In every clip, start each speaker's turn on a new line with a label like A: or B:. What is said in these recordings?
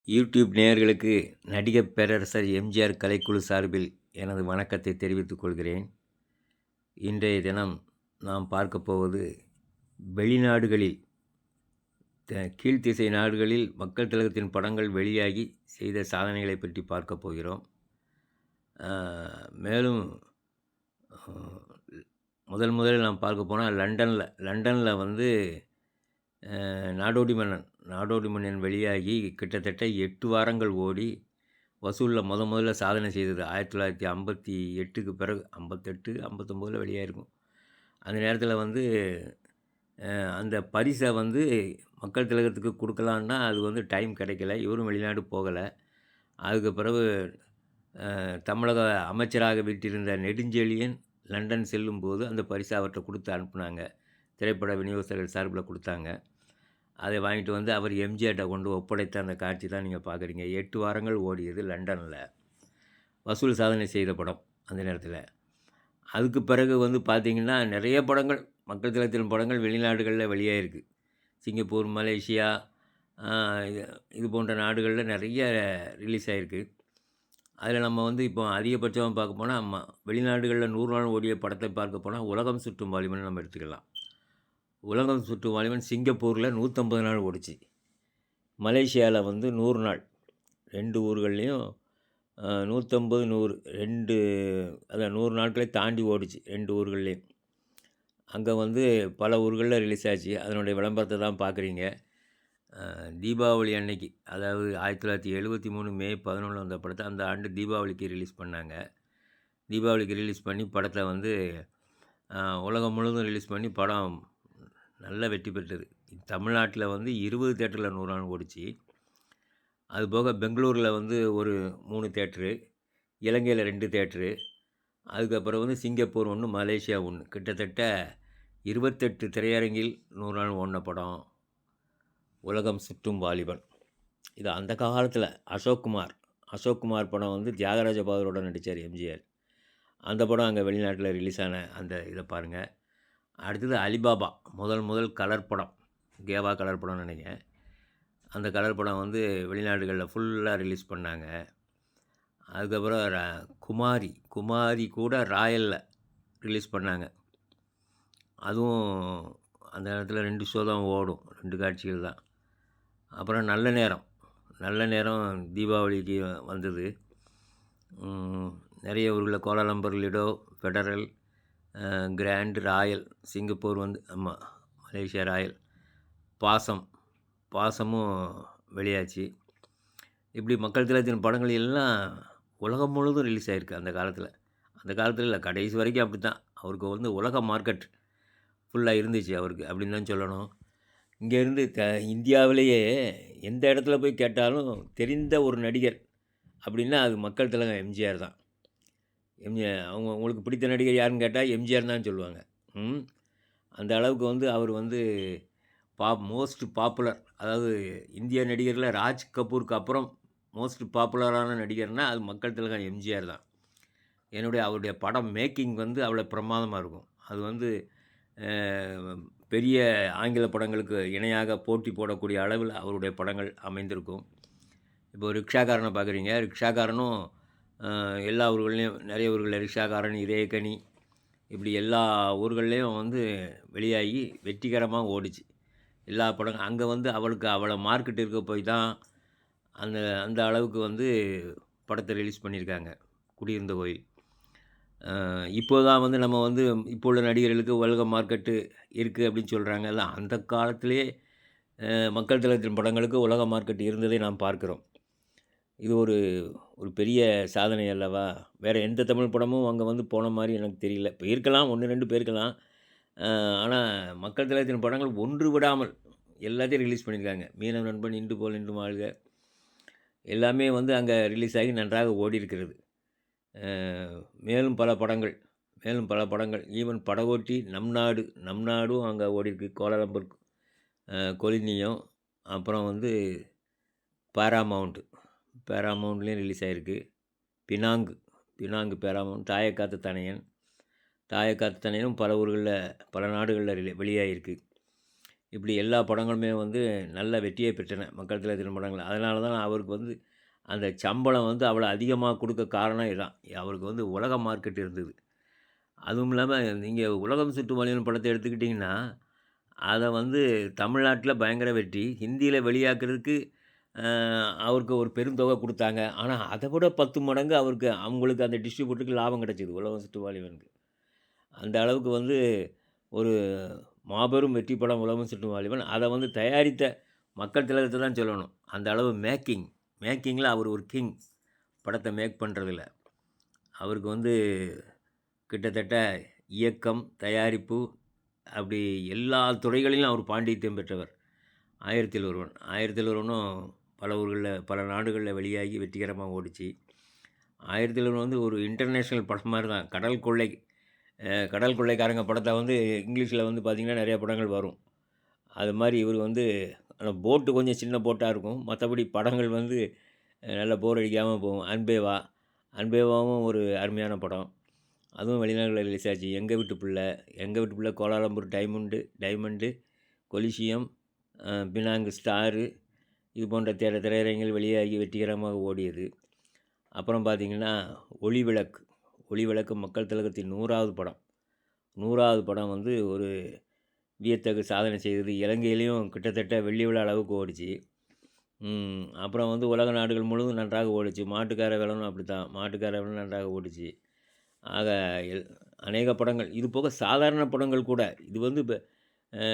A: YouTube நேயர்களுக்கு நடிகர் பேரரசர் எம்ஜிஆர் கலைக்குழு சார்பில் எனது வணக்கத்தை தெரிவித்துக் கொள்கிறேன். இன்றைய தினம் நாம் பார்க்கப் போவது வெளிநாடுகளில் கீழ்த்திசை நாடுகளில் மக்கள் திலகத்தின் படங்கள் வெளியாகி செய்த சாதனைகளை பற்றி பார்க்கப் போகிறோம். மேலும் முதலில் நாம் பார்க்க போனால் லண்டனில் வந்து நாடோடி மன்னன் வெளியாகி கிட்டத்தட்ட 8 வாரங்கள் ஓடி வசூலில் முதல்ல சாதனை செய்தது. 1958க்கு பிறகு 58, 59 வெளியாகிருக்கும். அந்த நேரத்தில் வந்து அந்த பரிசை வந்து மக்கள் திலகத்துக்கு கொடுக்கலான்னா அது வந்து டைம் கிடைக்கல. இவரும் வெளிநாடு போகலை. அதுக்கு பிறகு தமிழக அமைச்சராக விட்டிருந்த நெடுஞ்செழியன் லண்டன் செல்லும்போது அந்த பரிசை அவர்கிட்ட கொடுத்து அனுப்புனாங்க. திரைப்பட விநியோகஸ்தர்கள் சார்பில் கொடுத்தாங்க. அதை வாங்கிட்டு வந்து அவர் எம்ஜிஆர்கிட்ட கொண்டு ஒப்படைத்த அந்த காட்சி தான் நீங்கள் பார்க்குறீங்க. 8 வாரங்கள் ஓடியது லண்டனில். வசூல் சாதனை செய்த படம் அந்த நேரத்தில். அதுக்கு பிறகு வந்து பார்த்திங்கன்னா நிறைய படங்கள் மக்கள் திலகத்தின் படங்கள் வெளிநாடுகளில் வெளியாகிருக்கு. சிங்கப்பூர், மலேசியா இது போன்ற நாடுகளில் நிறைய ரிலீஸ் ஆகிருக்கு. அதில் நம்ம வந்து இப்போ அதிகபட்சமாக பார்க்க போனால் வெளிநாடுகளில் 100 நாள் ஓடிய படத்தை பார்க்க போனால் உலகம் சுற்றும் வாலிபன் நம்ம எடுத்துக்கலாம். உலகம் சுற்றும் வாலிபன் சிங்கப்பூரில் 150 நாள் ஓடிச்சு. மலேசியாவில் வந்து 100 நாள். 2 ஊர்கள்லேயும் 150, 100 2 அதான் 100 நாட்களை தாண்டி ஓடிச்சு 2 ஊர்கள்லேயும். அங்கே வந்து பல ஊர்களில் ரிலீஸ் ஆச்சு. அதனுடைய விளம்பரத்தை தான் பார்க்குறீங்க. தீபாவளி அன்னைக்கு, அதாவது 1973 மே 11 வந்த படத்தை அந்த ஆண்டு தீபாவளிக்கு ரிலீஸ் பண்ணாங்க. தீபாவளிக்கு ரிலீஸ் பண்ணி படத்தை வந்து உலகம் முழுவதும் ரிலீஸ் பண்ணி படம் நல்ல வெற்றி பெற்றது. தமிழ்நாட்டில் வந்து 20 தேட்டரில் 100 நாள் ஓடிச்சு. அதுபோக பெங்களூரில் வந்து ஒரு 3 தேட்ரு, இலங்கையில் 2 தேட்ரு, அதுக்கப்புறம் வந்து சிங்கப்பூர் 1, மலேசியா 1, கிட்டத்தட்ட 28 திரையரங்கில் 100 நாள் ஓடின படம் உலகம் சுற்றும் வாலிபன். இது அந்த காலத்தில் அசோக்குமார் படம் வந்து தியாகராஜ பாகவதரோட நடித்தார் எம்ஜிஆர். அந்த படம் அங்கே வெளிநாட்டில் ரிலீஸ் ஆன அந்த இதை பாருங்கள். அடுத்தது அலிபாபா, முதல் கலர் படம், கேவா கலர் படம்னு நினைக்கிறேன். அந்த கலர் படம் வந்து வெளிநாடுகளில் ஃபுல்லாக ரிலீஸ் பண்ணாங்க. அதுக்கப்புறம் குமாரி கூட ராயலில் ரிலீஸ் பண்ணாங்க. அதுவும் அந்த நேரத்தில் 2 ஷோ தான் ஓடும், 2 காட்சிகள் தான். அப்புறம் நல்ல நேரம் தீபாவளிக்கு வந்தது. நிறைய ஊர்களில் Kuala Lumpur, Lido, Federal, Grand, Royal, Singapore வந்து மலேசியா ராயல், பாசமும் வெளியாச்சு. இப்படி மக்கள் திலகத்தின் படங்கள் எல்லாம் உலகம் முழுவதும் ரிலீஸ் ஆகிருக்கு அந்த காலத்தில் இல்லை, கடைசி வரைக்கும் அப்படி தான். அவருக்கு வந்து உலக மார்க்கெட் ஃபுல்லாக இருந்துச்சு அவருக்கு, அப்படின்னு தான் சொல்லணும். இங்கேருந்து இந்தியாவிலேயே எந்த இடத்துல போய் கேட்டாலும் தெரிந்த ஒரு நடிகர் அப்படின்னா அது மக்கள் திலகம் எம்ஜிஆர் தான். உங்களுக்கு பிடித்த நடிகர் யாருன்னு கேட்டால் எம்ஜிஆர் தான் சொல்லுவாங்க. அந்த அளவுக்கு வந்து அவர் வந்து மோஸ்ட் பாப்புலர், அதாவது இந்திய நடிகரில் ராஜ் கபூருக்கு அப்புறம் மோஸ்ட் பாப்புலரான நடிகர்னால் அது மக்கள் திலகம் எம்ஜிஆர் தான். அவருடைய படம் மேக்கிங் வந்து அவ்வளோ பிரமாதமாக இருக்கும். அது வந்து பெரிய ஆங்கில படங்களுக்கு இணையாக போட்டி போடக்கூடிய அளவில் அவருடைய படங்கள் அமைந்திருக்கும். இப்போ ரிக்ஷாக்காரனை பார்க்குறீங்க. ரிக்ஷாக்காரனும் எல்லா ஊர்கள்லேயும், நிறைய ஊர்களில் ரிக்ஷாக்காரன், இதயக்கனி, இப்படி எல்லா ஊர்கள்லேயும் வந்து வெளியாகி வெற்றிகரமாக ஓடிச்சு எல்லா படங்கள். அங்கே வந்து அவளுக்கு அவ்வளோ மார்க்கெட் இருக்க போய் தான் அந்த அளவுக்கு வந்து படத்தை ரிலீஸ் பண்ணியிருக்காங்க. குடியிருந்த கோயில். இப்போ தான் வந்து நம்ம வந்து இப்போ உள்ள நடிகர்களுக்கு உலக மார்க்கெட்டு இருக்குது அப்படின்னு சொல்கிறாங்க. அந்த காலத்திலே மக்கள் திலகத்தின் படங்களுக்கு உலக மார்க்கெட் இருந்ததை நாம் பார்க்குறோம். இது ஒரு பெரிய சாதனை அல்லவா? வேறு எந்த தமிழ் படமும் அங்கே வந்து போன மாதிரி எனக்கு தெரியல. இப்போ இருக்கலாம், 1, 2 போயிருக்கலாம். ஆனால் மக்கள் திலகத்தின் படங்கள் ஒன்று விடாமல் எல்லாத்தையும் ரிலீஸ் பண்ணியிருக்காங்க. மீனவ நண்பன், இன்று போல் இன்று வாழ்க, எல்லாமே வந்து அங்கே ரிலீஸ் ஆகி நன்றாக ஓடி இருக்கிறது. மேலும் பல படங்கள் ஈவன் படகோட்டி, நம் நாடும் அங்கே ஓடிருக்கு. கோலாலம்பூர் கொலினியம், அப்புறம் வந்து பேராமவுண்ட்லேயும் ரிலீஸ் ஆகிருக்கு. பினாங்கு பேராமவுண்ட், தாயக்காத்த தனையனும் பல ஊர்களில், பல நாடுகளில் வெளியாகிருக்கு. இப்படி எல்லா படங்களுமே வந்து நல்ல வெற்றியை பெற்றன. மக்கள் திலகத்தின் படங்கள். அதனால தான் அவருக்கு வந்து அந்த சம்பளம் வந்து அவ்வளோ அதிகமா குடுக்க காரணம் இதான். அவருக்கு வந்து உலக மார்க்கெட் இருந்தது. அதுவும் இல்லாம நீங்க உலகம் சுற்றும் வாலிபன் படத்த எடுத்துக்கிட்டீங்கன்னா, அத வந்து தமிழ்நாட்ல பயங்கர வெற்றி. ஹிந்தியில வெளியாக்குறதுக்கு அ அவருக்கு ஒரு பெருந்தொகை குடுத்தாங்க. ஆனா, அத விட 10 மடங்கு அவருக்கு அவங்களுக்கு அந்த டிஸ்ட்ரிபியூட்டருக்கு லாபம் கிடைச்சது. உலகம் சுற்றும் வாலிபனுக்கு. அந்த அளவுக்கு வந்து ஒரு மாபெரும் வெற்றி படம் உலகம் சுற்றும் வாலிபன். அத வந்து தயாரித்த மக்கள் திலகத்த தான் சொல்லணும். அந்த அளவு மேக்கிங்ல அவர் ஒரு கிங். படத்த மேக் பண்றதுல. அவருக்கு வந்து கிட்டத்தட்ட இயக்கம், தயாரிப்பு அப்படி எல்லா துறைகளிலும் அவர் பாண்டித்தியம் பெற்றவர். 1000ல் ஒருவன். 1000ல் ஒருவனும் பல ஊர்கள்ல, பல நாடுகள்ல வெளியாகி வெற்றிகரமா ஓடுச்சு. 1000ல் ஒருவன் வந்து ஒரு இன்டர்நேஷனல் படம் மாரி தான். கடல் கொள்ளைக்காரங்க படத்த வந்து இங்கிலீஷ்ல வந்து பார்த்தீங்கன்னா, நெறைய படங்கள் வரும். அது மாரி இவரு வந்து ஆனா போட்டு கொஞ்சம் சின்ன போட்டா இருக்கும். மத்தபடி படங்கள் வந்து நல்லா போர் அடிக்காம போகும். அன்பேவாவும் ஒரு அருமையான படம். அதுவும் வெளிநாடுல ரிலீஸ் ஆச்சு. எங்க வீட்டு பிள்ளை, கோலாலம்பூர் டைமண்டு, கொலிசியம், பினாங்கு ஸ்டாரு இது போன்ற திரையரங்கில் வெளியாகி வெற்றிகரமாக ஓடியது. அப்புறம் பார்த்தீங்கன்னா, ஒளிவிளக்கு. ஒளிவிளக்கு மக்கள் திலகத்தின் 100வது படம். 100வது படம் வந்து ஒரு வியத்தகு சாதனை செய்தது. இலங்கையிலயும் கிட்டத்தட்ட வெள்ளி விழா அளவுக்கு ஓடுச்சு. அப்புறம் வந்து உலக நாடுகள் முழுவதும் நன்றாக ஓடுச்சு. மாட்டுக்கார வேலனும் அப்படித்தான். மாட்டுக்கார வேலன் நன்றாக ஓடுச்சு. ஆக எல் அநேக படங்கள். இது போக சாதாரண படங்கள் கூட. இது வந்து இப்ப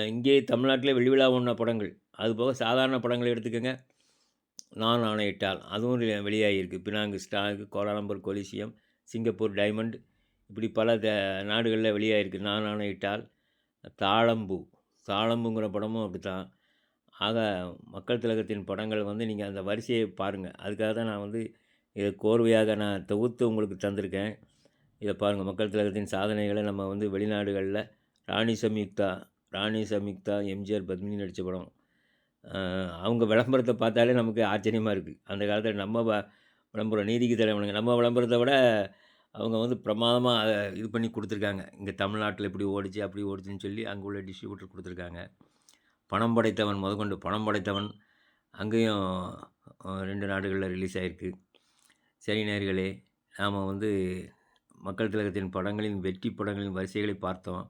A: இங்கேயே தமிழ்நாட்டிலே வெள்ளி விழா ஓடுன படங்கள். அதுபோக சாதாரண படங்கள எடுத்துக்கங்க. நான் ஆணையிட்டால் அதுவும் வெளியாகியிருக்கு. Penang Star, Kuala Lumpur Coliseum, Singapore Diamond இப்படி பல நாடுகள்ல வெளியாகிருக்கு. நான் ஆணையிட்டால், தாழம்பூங்கிற படமும் அப்படித்தான். ஆக மக்கள் திலகத்தின் படங்கள் வந்து நீங்க அந்த வரிசையை பாருங்க. அதுக்காக தான் நான் வந்து இத கோர்வையாக நான் தொகுத்து உங்களுக்கு தந்திருக்கேன். இத பாருங்க. மக்கள் திலகத்தின் சாதனைகள நம்ம வந்து வெளிநாடுகள்ல ராணி சம்யுக்தா, எம்ஜிஆர், பத்மினி நடிச்ச படம். அவங்க விளம்பரத்த பார்த்தாலே நமக்கு ஆச்சரியமா இருக்கு. அந்த காலத்தில நம்ம விளம்பரம் நீதிக்கு தலைவணங்க. நம்ம விளம்பரத்த விட அவங்க வந்து பிரமாதமா அத இது பண்ணி குடுத்துருக்காங்க. இங்க தமிழ்நாட்டில இப்படி ஓடுச்சு, அப்படி ஓடுச்சுன்னு சொல்லி அங்க உள்ள டிஸ்ட்ரிபியூட்டர் குடுத்துருக்காங்க. பணம் படைத்தவன் முதற்கொண்டு பணம் படைத்தவன் அங்கேயும் 2 நாடுகள்ல ரிலீஸ் ஆயிருக்கு. சரி நேயர்களே, நாம வந்து மக்கள் திலகத்தின் படங்களின் வெற்றி படங்களின் வரிசைகளை பார்த்தோம்.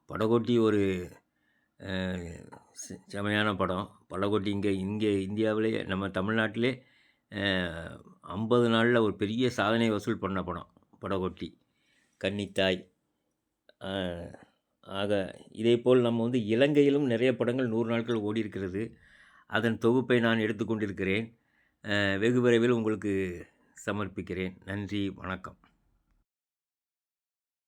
A: படகோட்டி ஒரு அ செமையான படம். படகோட்டி இங்க இங்க இந்தியாவிலேயே நம்ம தமிழ்நாட்டிலே 50 நாள்ல ஒரு பெரிய சாதனை வசூல் பண்ண படம். படகோட்டி, கன்னித்தாய். அ ஆக இதேபோல் நம்ம வந்து இலங்கையிலும் நிறைய படங்கள் 100 நாட்கள் ஓடியிருக்கிறது. அதன் தொகுப்பை நான் எடுத்துக்கொண்டிருக்கிறேன். வெகு விரைவில் உங்களுக்கு சமர்ப்பிக்கிறேன். நன்றி, வணக்கம்.